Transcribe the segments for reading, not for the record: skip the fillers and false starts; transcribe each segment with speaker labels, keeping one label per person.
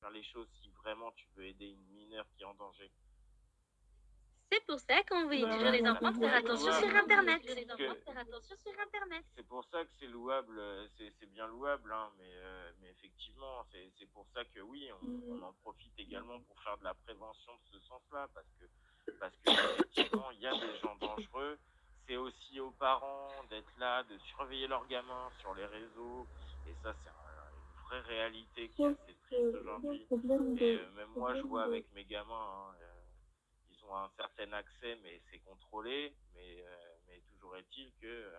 Speaker 1: faire les choses si vraiment tu veux aider une mineure qui est en danger.
Speaker 2: C'est pour ça qu'on vous dit
Speaker 3: Bah
Speaker 2: toujours
Speaker 3: ouais,
Speaker 2: les
Speaker 3: mais
Speaker 2: enfants de
Speaker 3: c'est
Speaker 2: faire
Speaker 3: bien
Speaker 2: attention
Speaker 3: louable.
Speaker 2: sur Internet.
Speaker 1: C'est pour ça que c'est louable, c'est bien louable, hein, mais effectivement, c'est pour ça que oui, on en profite également pour faire de la prévention de ce sens-là, parce que effectivement, il y a des gens dangereux. C'est aussi aux parents d'être là, de surveiller leurs gamins sur les réseaux, et ça, c'est une vraie réalité qui est
Speaker 3: Sauf
Speaker 1: assez triste
Speaker 3: que le
Speaker 1: aujourd'hui.
Speaker 3: problème
Speaker 1: Et
Speaker 3: de...
Speaker 1: même moi, je vois avec mes gamins, hein, ils ont un certain accès, mais c'est contrôlé. Mais toujours est-il que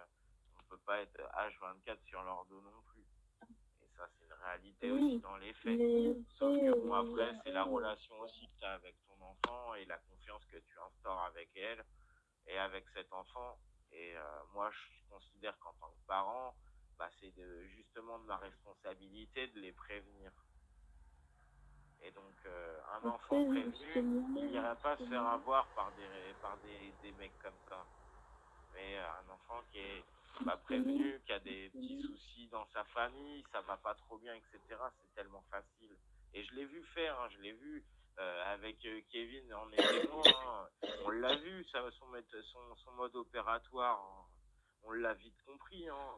Speaker 1: on ne peut pas être H24 sur leur dos non plus. Et ça, c'est une réalité aussi
Speaker 3: Oui,
Speaker 1: dans les faits.
Speaker 3: mais
Speaker 1: Sauf
Speaker 3: après,
Speaker 1: que bon, après, c'est la relation aussi que tu as avec ton enfant et la confiance que tu instaures avec elle et avec cet enfant. Et moi, je considère qu'en tant que parent, bah, c'est justement de ma responsabilité de les prévenir. Et donc, un enfant
Speaker 3: après,
Speaker 1: prévenu,
Speaker 3: justement,
Speaker 1: il n'ira pas se faire avoir par des mecs comme ça. Mais un enfant qui est pas prévenu, qui a des petits soucis dans sa famille, ça va pas trop bien, etc., c'est tellement facile. Et je l'ai vu faire, hein, je l'ai vu avec Kevin en témoin, hein, on l'a vu, son mode opératoire, hein, on l'a vite compris. Hein,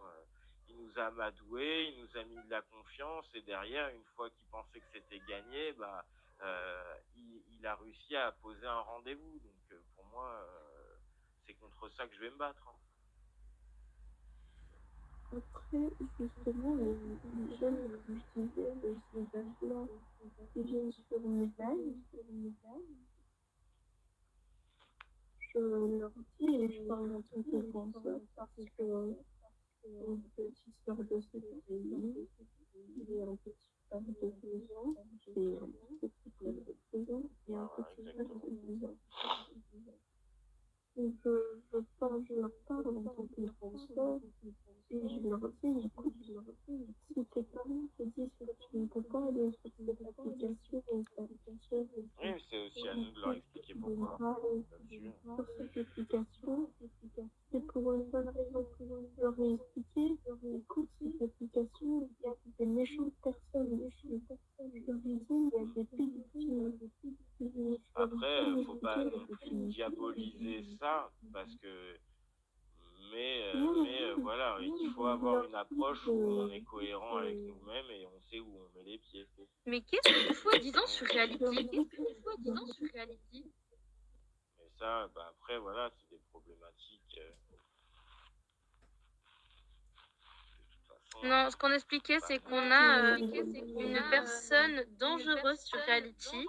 Speaker 1: il nous a amadoué, il nous a mis de la confiance, et derrière, une fois qu'il pensait que c'était gagné, bah, il a réussi à poser un rendez-vous. Donc pour moi, c'est contre ça que je vais me battre. Hein.
Speaker 3: après, justement, les jeunes, comme je disais, de cet âge-là, qui viennent sur mes lives, je leur dis, et je parle en tant que grande sœur, parce que une petite sœur de 7 ans et demi, j'ai un petit frère de 2 ans, j'ai un petit frère de 3 ans et un petit frère de 10 ans. Donc, je leur parle en tant que grande sœur et je leur dis, écoute, si tes parents te disent que tu ne peux pas aller sur cette application,
Speaker 1: Oui, mais c'est aussi à nous de leur expliquer
Speaker 3: tu
Speaker 1: pourquoi.
Speaker 3: devras aller
Speaker 1: Là-dessus.
Speaker 3: sur cette application, c'est pour une bonne raison. Je leur ai expliqué, écoute, cette application, il y a des méchantes personnes dessus. Je leur ai dit, il y a des pédophiles.
Speaker 1: Après, faut pas non plus diaboliser ça, parce que. Mais voilà, il faut avoir une approche où on est cohérent avec nous-mêmes et on sait où on met les pieds.
Speaker 2: Mais qu'est-ce que tu fais disant sur Reality?
Speaker 1: Mais ça, bah après, voilà, c'est des problématiques. De toute façon,
Speaker 2: Non, ce qu'on expliquait, c'est qu'on a une personne dangereuse sur Reality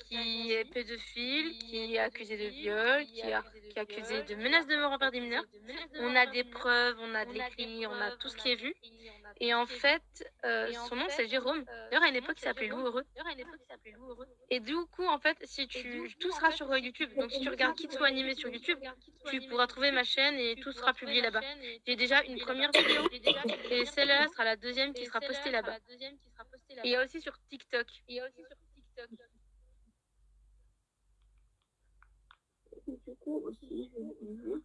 Speaker 2: qui est pédophile, qui est accusée de viol, qui est accusée de menaces de mort envers des mineurs. On a des preuves, on a de l'écrit, on a tout ce qui est vu. Et en fait, son nom c'est Jérôme. D'ailleurs, à une époque, il s'appelait Loup Heureux. Et du coup, en fait, tout sera sur YouTube. Donc, si tu regardes Kids ou animé sur YouTube, tu pourras trouver ma chaîne et tout sera publié là-bas. J'ai déjà une première vidéo et celle-là sera la deuxième qui sera postée là-bas. Et il y a aussi sur TikTok.
Speaker 3: Et du coup, aussi, je disais,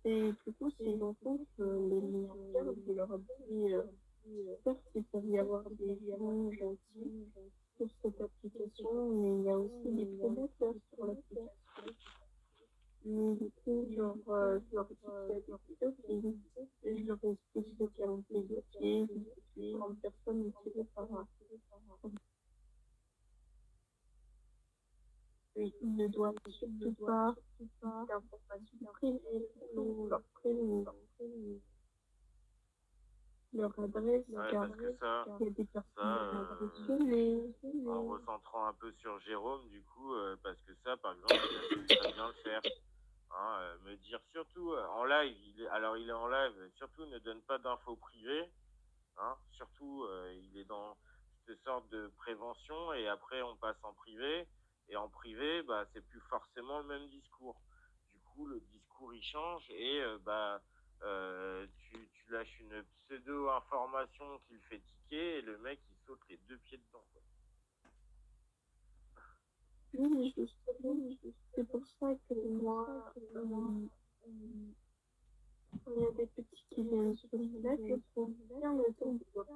Speaker 3: et du coup, ces enfants, les mineurs, je leur dis, certes, il peut y avoir des gens gentils sur cette application, mais il y a aussi des prédateurs sur l'application. Mais du coup, genre, je leur dis qu'il y a des pédophiles, et je leur explique ce qu'est un pédophile, une grande personne tirée par un. Ils ne doivent surtout pas d'informations privées, leur prénom, leur adresse,
Speaker 1: ouais,
Speaker 3: car
Speaker 1: parce que ça,
Speaker 3: il y a des personnes
Speaker 1: ça
Speaker 3: mentionnées.
Speaker 1: en recentrant un peu sur Jérôme, du coup, parce que ça, par exemple, il a su très bien le faire. Hein, me dire surtout en live, alors il est en live, surtout ne donne pas d'infos privées. Hein, surtout, il est dans cette sorte de prévention et après on passe en privé. Et en privé, bah, c'est plus forcément le même discours. Du coup, le discours il change et tu lâches une pseudo-information qui le fait tiquer et le mec il saute les deux pieds dedans. Quoi.
Speaker 3: Oui, justement, c'est pour ça que moi, quand il y a des petits qui viennent sur le live, je trouve bien le temps de voir.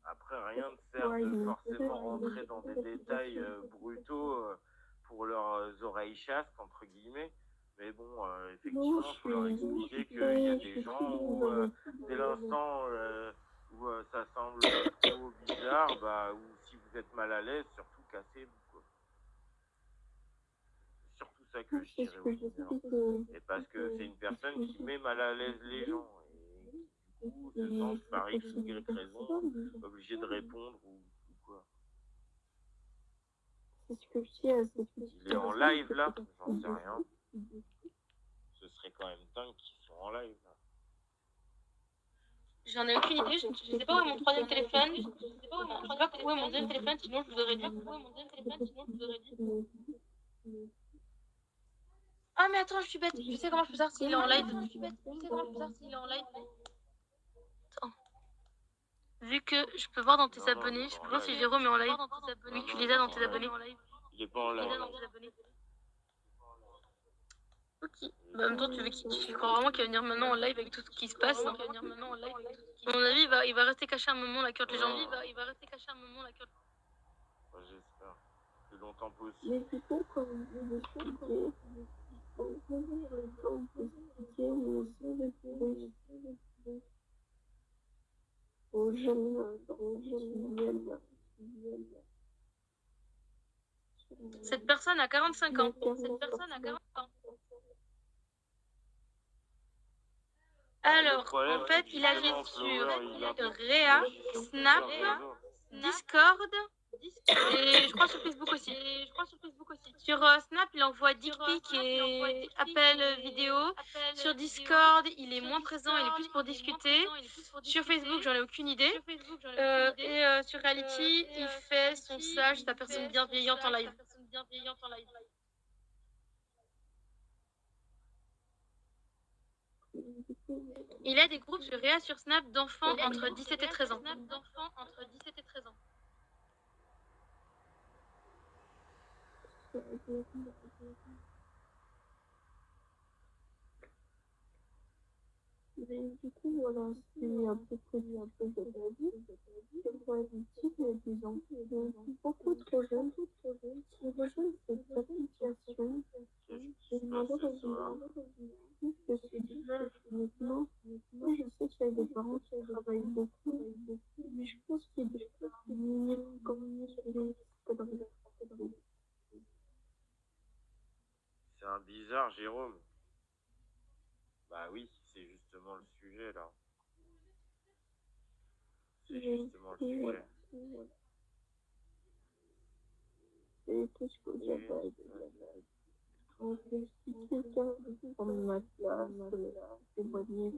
Speaker 1: Après, rien ne sert
Speaker 3: Ouais,
Speaker 1: de
Speaker 3: il est
Speaker 1: forcément rentrer
Speaker 3: très,
Speaker 1: dans des
Speaker 3: très
Speaker 1: détails
Speaker 3: facile.
Speaker 1: brutaux pour leurs oreilles chastes, entre guillemets. Mais bon,
Speaker 3: Non,
Speaker 1: effectivement, il faut leur expliquer qu'il y a
Speaker 3: je
Speaker 1: des
Speaker 3: suis très
Speaker 1: gens
Speaker 3: bien
Speaker 1: où,
Speaker 3: dans
Speaker 1: dès l'instant où ça semble trop bizarre, bah, ou si vous êtes mal à l'aise, surtout cassez-vous, quoi. C'est surtout ça que je
Speaker 3: C'est ce
Speaker 1: dirais aux
Speaker 3: que
Speaker 1: mineurs.
Speaker 3: j'explique.
Speaker 1: Et parce que c'est une personne qui met mal à l'aise les gens et qui, du coup, se
Speaker 3: Et
Speaker 1: sentent par X ou
Speaker 3: c'est
Speaker 1: Y raison obligés de répondre ou quoi.
Speaker 3: ce que je dis à cette petite
Speaker 1: Il est en
Speaker 3: personne,
Speaker 1: live là, j'en sais rien. Ce serait quand même dingue qu'ils soient en live là.
Speaker 2: J'en ai aucune idée, je sais pas où est mon troisième téléphone, je sais pas où est mon deuxième téléphone, sinon je vous aurais dit. Ah mais attends, je suis bête, je sais comment je peux savoir s'il est en live. Attends. Vu que je peux voir dans tes abonnés, je peux voir si Jérôme est en live. Oui, tu les as dans tes abonnés.
Speaker 1: Il est pas en live.
Speaker 2: Ok. Bah, en même temps, tu crois vraiment qu'il va venir maintenant en live avec tout ce qui se passe, hein. À mon avis, il va rester caché un moment là, quand les gens.
Speaker 1: J'espère. Le plus longtemps possible.
Speaker 3: mais du coup, comme vous expliquez, on peut dire le temps d'expliquer, mais aussi de trouver aux jeunes qui viennent.
Speaker 2: Cette personne a 45 ans. Alors, en fait, il agit sur Réa, Snap, Discord et je crois sur Facebook aussi. Sur Snap, il envoie dick pic et appel vidéo. Sur Discord, il est moins présent, il est plus pour discuter. Sur Facebook, j'en ai aucune idée. Et sur Reality, il fait son sage, sa personne bienveillante en live. Il a des groupes sur Réa sur Snap d'enfants entre 17 et 13 ans.
Speaker 3: Mais du coup, voilà, c'est à peu près un peu de la vie. C'est pour éviter des enfants beaucoup trop jeunes qui rejoignent cette application. Et malheureusement, que c'est dommage, honnêtement. Moi, je sais qu'il y a des parents qui travaillent beaucoup, mais je pense qu'il y a des choses qui miniment quand même sur les conneries.
Speaker 1: C'est un bizarre, Jérôme. Bah oui, c'est justement le sujet là. C'est justement le sujet.
Speaker 3: C'est tout ce que j'avais à dire. Donc, si quelqu'un prend ma place, témoigner,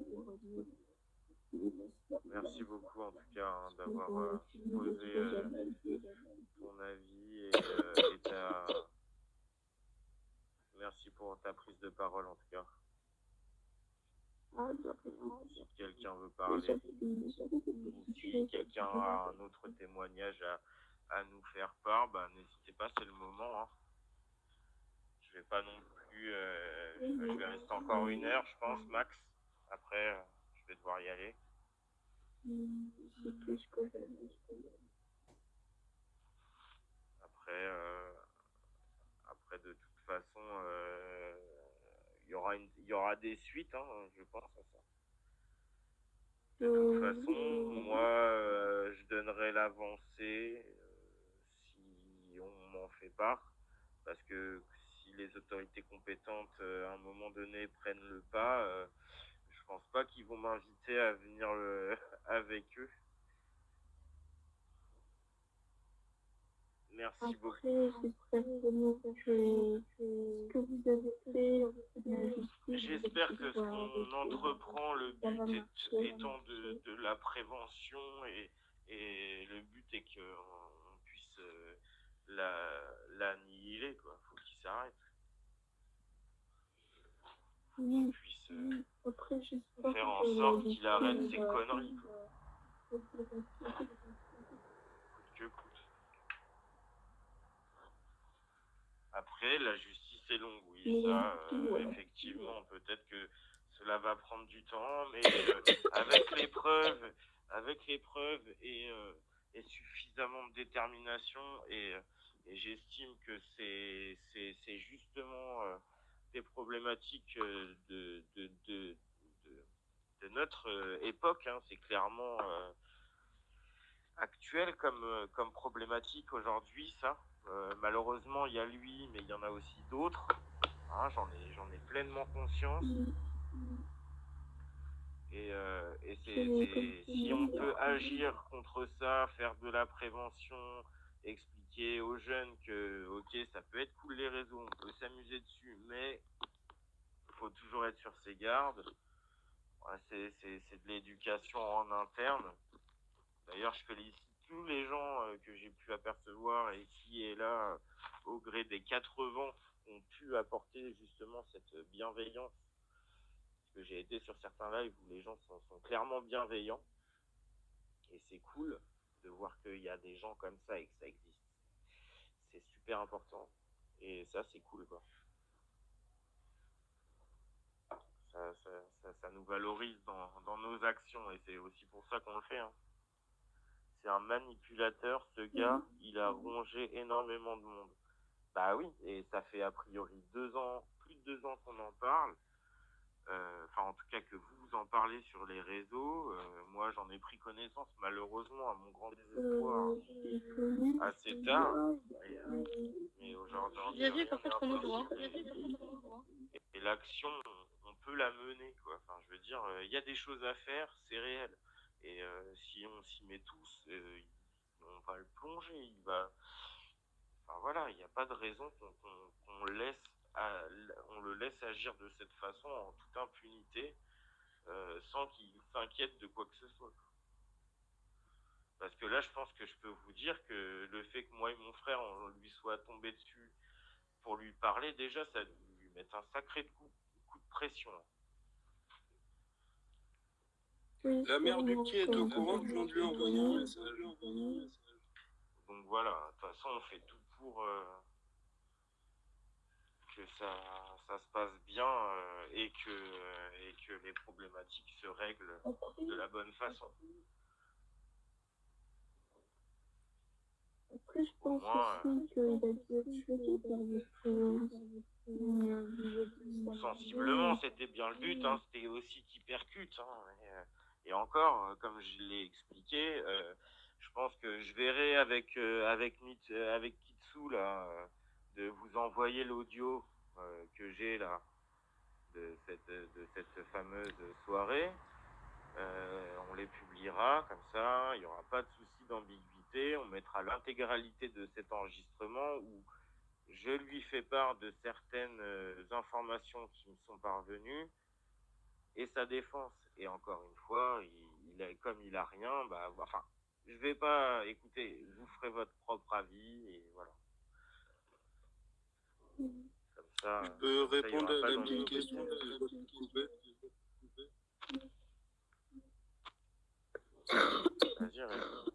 Speaker 1: Merci beaucoup en tout cas hein, d'avoir posé ton avis et ta... Merci pour ta prise de parole en tout cas. Si quelqu'un veut parler, ou si quelqu'un a un autre témoignage à nous faire part, bah, n'hésitez pas, c'est le moment. Hein. Je vais pas non plus... je vais rester encore 1 heure, je pense, max. Après, je vais devoir y aller. Après de toute façon, il y aura des suites, hein, je pense à ça. De toute façon, moi, je donnerai l'avancée si on m'en fait part, parce que si les autorités compétentes, à un moment donné, prennent le pas, je pense pas qu'ils vont m'inviter à venir avec eux. Merci beaucoup.
Speaker 3: J'espère vraiment que ce que vous avez fait,
Speaker 1: j'espère que ce qu'on entreprend, le but étant de la prévention et le but est qu'on puisse l'annihiler, quoi. Faut qu'il s'arrête. Qu'on puisse faire en sorte qu'il arrête ses conneries, quoi. Coûte que coûte. Après, la justice est longue, oui, ça, effectivement, peut-être que cela va prendre du temps, mais avec les preuves et et suffisamment de détermination et j'estime que c'est justement des problématiques de notre époque, hein. C'est clairement actuel comme problématique aujourd'hui, ça. Malheureusement, il y a lui, mais il y en a aussi d'autres. Hein, j'en ai pleinement conscience. Et si on peut agir contre ça, faire de la prévention, expliquer aux jeunes que, ok, ça peut être cool les réseaux, on peut s'amuser dessus, mais il faut toujours être sur ses gardes. Ouais, c'est de l'éducation en interne. D'ailleurs, je félicite tous les gens que j'ai pu apercevoir et qui est là au gré des 4 vents ont pu apporter justement cette bienveillance. Parce que j'ai été sur certains lives où les gens sont clairement bienveillants et c'est cool de voir qu'il y a des gens comme ça et que ça existe. C'est super important et ça c'est cool quoi. Ça nous valorise dans nos actions et c'est aussi pour ça qu'on le fait. Hein. C'est un manipulateur, ce gars, il a rongé énormément de monde. Bah oui, et ça fait a priori 2 ans, plus de 2 ans qu'on en parle. Enfin, en tout cas que vous en parlez sur les réseaux. Moi, j'en ai pris connaissance, malheureusement, à mon grand désespoir, assez tard. Mais aujourd'hui,
Speaker 2: J'ai vu
Speaker 1: rien
Speaker 2: par
Speaker 1: n'est
Speaker 2: contre nous droit.
Speaker 1: Et l'action, on peut la mener, quoi. Enfin, je veux dire, il y a des choses à faire, c'est réel. Et si on s'y met tous, on va le plonger. Enfin voilà, il n'y a pas de raison qu'on le laisse agir de cette façon en toute impunité, sans qu'il s'inquiète de quoi que ce soit. Parce que là, je pense que je peux vous dire que le fait que moi et mon frère, on lui soit tombé dessus pour lui parler, déjà, ça lui met un sacré coup de pression.
Speaker 4: La mère du petit est au courant que l'on lui a envoyé un message.
Speaker 1: Donc voilà, de toute façon, on fait tout pour que ça se passe bien et que les problématiques se règlent de la bonne façon.
Speaker 3: Après, je pense aussi qu'il a dû être choqué par
Speaker 1: sensiblement, c'était bien le but, hein, c'était aussi qu'il percute. Hein, et encore, comme je l'ai expliqué, je pense que je verrai avec Kitsu là, de vous envoyer l'audio que j'ai là de cette fameuse soirée. On les publiera comme ça, il n'y aura pas de souci d'ambiguïté, on mettra l'intégralité de cet enregistrement où je lui fais part de certaines informations qui me sont parvenues et sa défense. Et encore une fois, comme il a rien, bah, enfin, je vais pas écouter, vous ferez votre propre avis et voilà. Comme ça,
Speaker 4: Je peux répondre à la
Speaker 1: petite
Speaker 4: question
Speaker 1: Vas-y, réponds.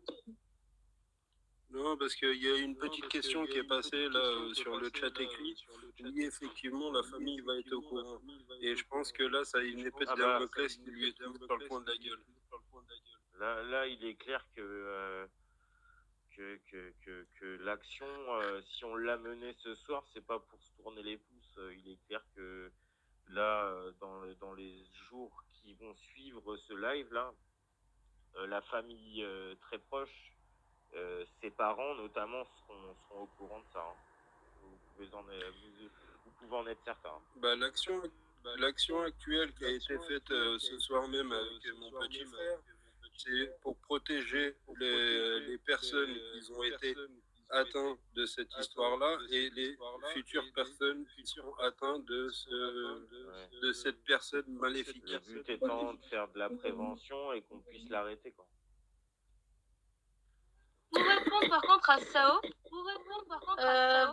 Speaker 4: Non, parce qu'il y a une petite question qui est passée là sur le chat écrit. Oui, effectivement, la famille va être au courant. Et je pense que là, ça a une épée de Damoclès qui lui est tombée sur le coin de la gueule.
Speaker 1: Là, il est clair que l'action, si on l'a menée ce soir, c'est pas pour se tourner les pouces. Il est clair que là, dans les jours qui vont suivre ce live-là, la famille très proche, ses parents notamment, seront au courant de ça. Hein. Vous pouvez en être certain.
Speaker 4: Bah, l'action actuelle qui a été faite ce soir même avec mon petit frère, c'est pour protéger les personnes qui ont été atteintes de cette histoire-là et les futures personnes qui seront atteintes de cette personne maléfique.
Speaker 1: Le but étant de faire de la prévention et qu'on puisse l'arrêter, quoi.
Speaker 2: Pour répondre par contre à Sao, vous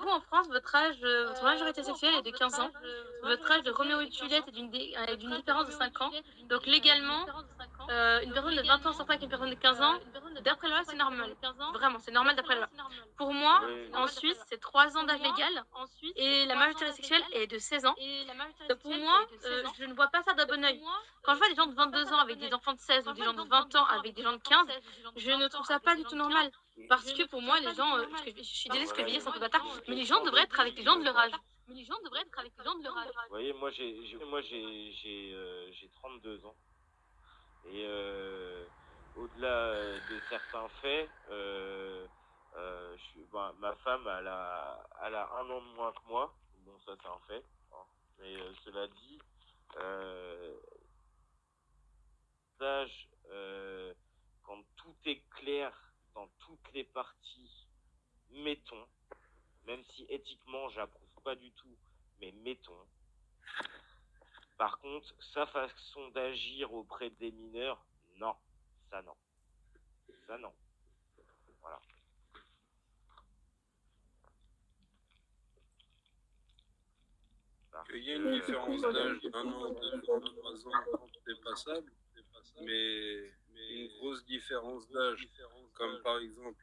Speaker 2: en France, votre majorité sexuelle est de 15 ans. Votre âge de Roméo et Juliette est d'une différence de 5 ans. Donc légalement, une personne de 20 ans sortant avec une personne de 15 ans, d'après la loi, c'est normal. Vraiment, c'est normal d'après la loi. Pour moi, en Suisse, c'est 3 ans d'âge légal et la majorité sexuelle est de 16 ans. Donc pour moi, je ne vois pas ça d'un bon oeil. Quand je vois des gens de 22 ans avec des enfants de 16 ou des gens de 20 ans avec des gens de 15, je ne trouve ça pas du tout normal. Parce que pour moi, les gens, je suis désolée ce que je vais dire, c'est un peu bâtard, mais les gens devraient être avec les gens de leur âge.
Speaker 1: Vous voyez, moi j'ai 32 ans. Et au-delà de certains faits, ma femme, elle a 1 an de moins que moi. Bon, ça c'est un fait. Hein. Mais cela dit, stage, quand tout est clair dans toutes les parties, mettons, même si éthiquement j'approuve pas du tout, mais mettons. Par contre, sa façon d'agir auprès des mineurs, non, ça non. Ça non. Voilà.
Speaker 4: Il y a une différence d'âge d'1 an, 2 ans, 3 ans, c'est passable, mais une grosse différence d'âge, comme par exemple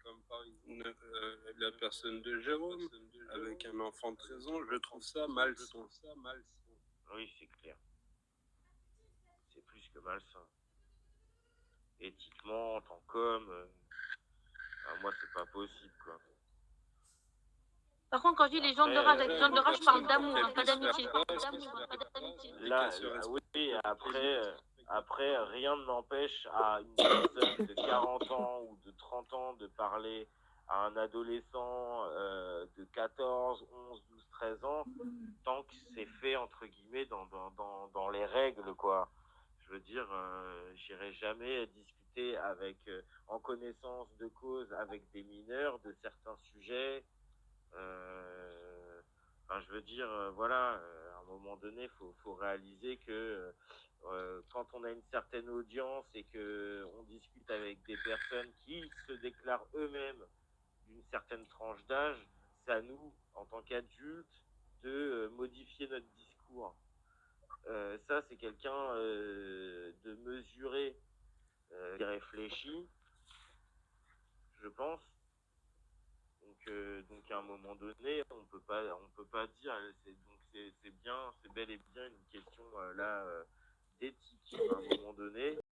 Speaker 4: la personne de Jérôme, avec un enfant de 13 ans, je trouve ça malsain.
Speaker 1: Oui, c'est clair. C'est plus que malsain. Éthiquement, en tant qu'homme, moi, c'est pas possible, quoi.
Speaker 2: Par contre, quand je dis les gens de leur âge, avec les gens de leur âge, je parle d'amour, pas d'amitié.
Speaker 1: Là, oui, après, rien ne m'empêche à une personne de 40 ans ou de 30 ans de parler à un adolescent de 14, 11, 12, 13 ans, tant que c'est fait, entre guillemets, dans les règles, quoi. Je veux dire, j'irai jamais discuter en connaissance de cause avec des mineurs de certains sujets. Je veux dire, voilà, à un moment donné, faut réaliser que quand on a une certaine audience et que on discute avec des personnes qui se déclarent eux-mêmes d'une certaine tranche d'âge, c'est à nous, en tant qu'adultes, de modifier notre discours. Ça, c'est quelqu'un de mesuré, qui réfléchit, je pense. Donc à un moment donné, on peut pas dire